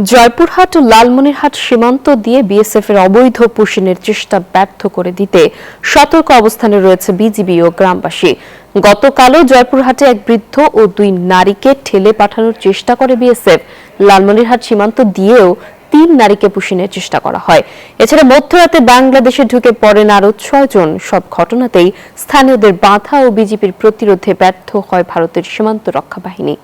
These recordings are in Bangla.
জয়পুরহাট ও লালমনিরহাট সীমান্ত দিয়ে বিএসএফ এর অবৈধ পুশিনের চেষ্টা ব্যর্থ করে দিতে সতর্ক অবস্থানে রয়েছে বিজিবি ও গ্রামবাসী। গতকালও জয়পুরহাটে এক বৃদ্ধ ও দুই নারীকে ঠেলে পাঠানোর চেষ্টা করে বিএসএফ। লালমনিরহাট সীমান্ত দিয়েও ৩ নারীকে পুশিনের চেষ্টা করা হয়। এছাড়া মধ্যরাতে বাংলাদেশে ঢুকে পড়েন আরও ৬ জন। সব ঘটনাতেই স্থানীয়দের বাধা ও বিজিবির প্রতিরোধে ব্যর্থ হয় ভারতের সীমান্ত রক্ষা বাহিনী।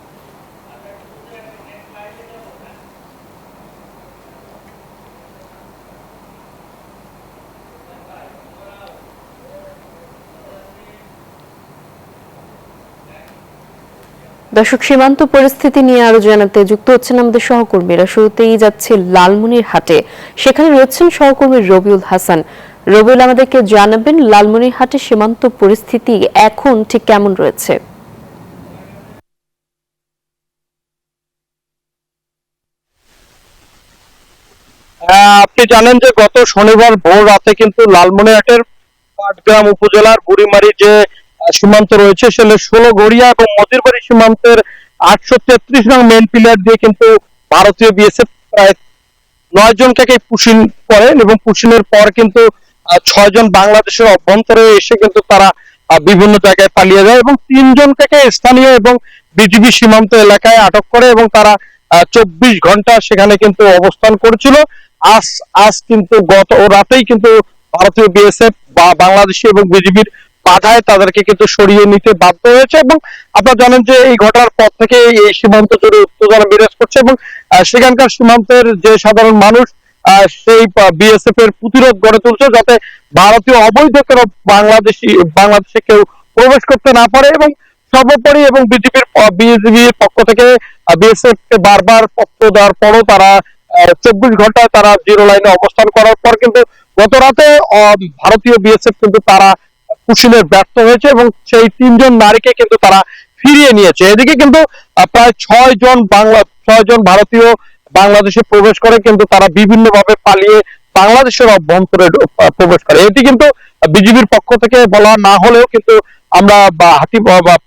দর্শক, সীমান্ত পরিস্থিতি নিয়ে আরো জানাতে যুক্ত হচ্ছেন আমাদের সহকর্মীরা। শুরুতেই যাচ্ছে লালমনিরহাটে, সেখানে রয়েছেন সহকর্মী রবিউল হাসান। রবিউল, আমাদেরকে জানাবেন লালমনিরহাটে সীমান্ত পরিস্থিতি এখন ঠিক কেমন রয়েছে? আপনি জানেন যে গত শনিবার ভোর রাতে কিন্তু লালমনিরহাটের পাটগ্রাম উপজেলার বুড়িমারি যে সীমান্ত রয়েছে সেখানে 16 এবং মতিরবাড়ি সীমান্তের 833 নং মেন পিলার দিয়ে কিন্তু ভারতীয় বিএসএফ প্রায় 9 জনকে পুশিন করেন এবং পুশিনের পর কিন্তু 6 জন বাংলাদেশের অভ্যন্তরে এসে কিন্তু তারা বিভিন্ন জায়গায় পালিয়ে যায় এবং 3 জনকে স্থানীয় এবং বিজিবি সীমান্ত এলাকায় আটক করে এবং তারা 24 ঘন্টা সেখানে কিন্তু অবস্থান করেছিল। আজ কিন্তু গত রাতেই কিন্তু ভারতীয় বিএসএফ বা বাংলাদেশি এবং বিজিবির বাধায় তাদেরকে কিন্তু সরিয়ে নিতে বাধ্য হয়েছে এবং আপনারা জানেন যে এই ঘটনার পর থেকে এই সীমান্ত জুড়ে উত্তেজনা বিরাজ করছে এবং সেখানকার সীমান্তের যে সাধারণ মানুষ সেই বিএসএফ এর প্রতিরোধ গড়ে তুলছে যাতে ভারতীয় অবৈধ কোনো বাংলাদেশে কেউ প্রবেশ করতে না পারে এবং সর্বোপরি এবং বিজিবির পক্ষ থেকে বিএসএফ কে বারবার পত্র দেওয়ার পরও তারা 24 ঘন্টায় তারা জিরো লাইনে অবস্থান করার পর কিন্তু গত রাতে ভারতীয় বিএসএফ কিন্তু তারা পুশিনের ব্যর্থ হয়েছে এবং সেই 3 জন নারীকে কিন্তু তারা ফিরিয়ে নিয়েছে। এদিকে কিন্তু প্রায় 6 জন ভারতীয় বাংলাদেশে প্রবেশ করে কিন্তু তারা বিভিন্ন ভাবে পালিয়ে বাংলাদেশের অভ্যন্তরে প্রবেশ করে। এটি কিন্তু বিজিবির পক্ষ থেকে বলা না হলেও কিন্তু আমরা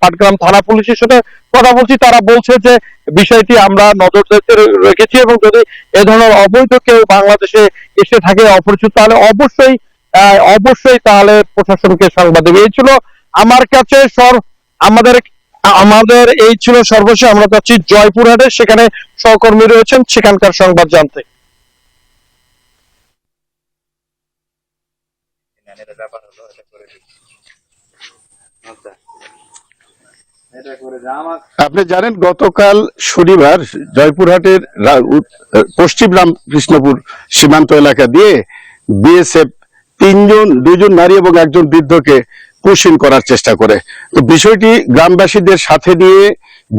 পাটগ্রাম থানা পুলিশের সাথে কথা বলছি, তারা বলছে যে বিষয়টি আমরা নজরদারিতে রেখেছি এবং যদি এ ধরনের অবৈধ কেউ বাংলাদেশে এসে থাকে অপরিচিত তাহলে অবশ্যই তাহলে প্রশাসনকে সংবাদ দেবে। এই ছিল আমার কাছে আমাদের এই ছিল সর্বশেষ। আমরা যাচ্ছি জয়পুরহাটে, সেখানে সহকর্মী রয়েছেন, সেখানকার সংবাদ জানতে। আপনি জানেন গতকাল শনিবার জয়পুরহাটের পশ্চিম রামকৃষ্ণপুর সীমান্ত এলাকা দিয়ে বিএসএফ 2জন নারী এবং একজন বৃদ্ধকে পুশিন করার চেষ্টা করে। তো বিষয়টি গ্রামবাসীদের সাথে নিয়ে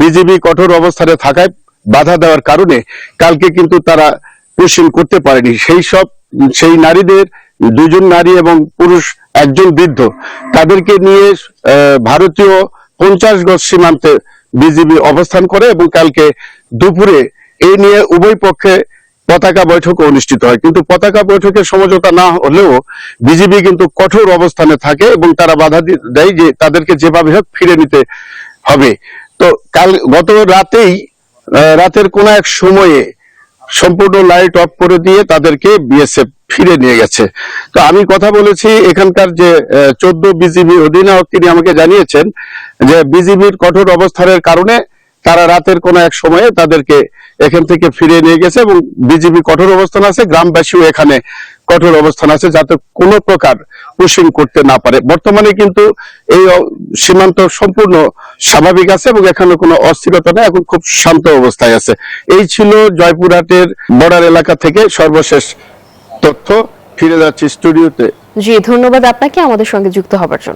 বিজিবি কঠোর অবস্থানে থাকায় বাধা দেওয়ার কারণে কালকে কিন্তু তারা পুশিন করতে পারেনি। সেই নারীদের 2জন নারী এবং পুরুষ একজন বৃদ্ধ তাদেরকে নিয়ে ভারতীয় 50 গজ সীমান্তে বিজিবি অবস্থান করে এবং কালকে দুপুরে এই নিয়ে উভয় পক্ষে পতাকা বৈঠক অনুষ্ঠিত হয়। কিন্তু পতাকা বৈঠকের সমঝোতা না হলেও বিজিবি কিন্তু কঠোর অবস্থানে থাকে এবং তারা বাধা দেয় যে তাদেরকে যেভাবে হোক ফিরে নিতে হবে। তো গত রাতের কোন এক সময়ে সম্পূর্ণ লাইট অফ করে দিয়ে তাদেরকে বিএসএফ ফিরে নিয়ে গেছে। তো আমি কথা বলেছি এখানকার যে 14 বিজিবি অধিনায়ক, তিনি আমাকে জানিয়েছেন যে বিজিবির কঠোর অবস্থানের কারণে তারা রাতের কোন এক সময়ে তাদেরকে এখান থেকে ফিরিয়ে নিয়ে গেছে এবং বিজিবি কঠোর অবস্থান আছে, গ্রামবাসীও এখানে কঠোর অবস্থান আছে যাতে কোনো প্রকার পুশিং করতে না পারে। বর্তমানে কিন্তু এই সীমান্ত সম্পূর্ণ স্বাভাবিক আছে এবং এখানে কোনো অস্থিরতা নেই, এখন খুব শান্ত অবস্থায় আছে। এই ছিল জয়পুরহাটের বর্ডার এলাকা থেকে সর্বশেষ তথ্য। ফিরে যাচ্ছি স্টুডিওতে। জি, ধন্যবাদ আপনাকে আমাদের সঙ্গে যুক্ত হবার জন্য।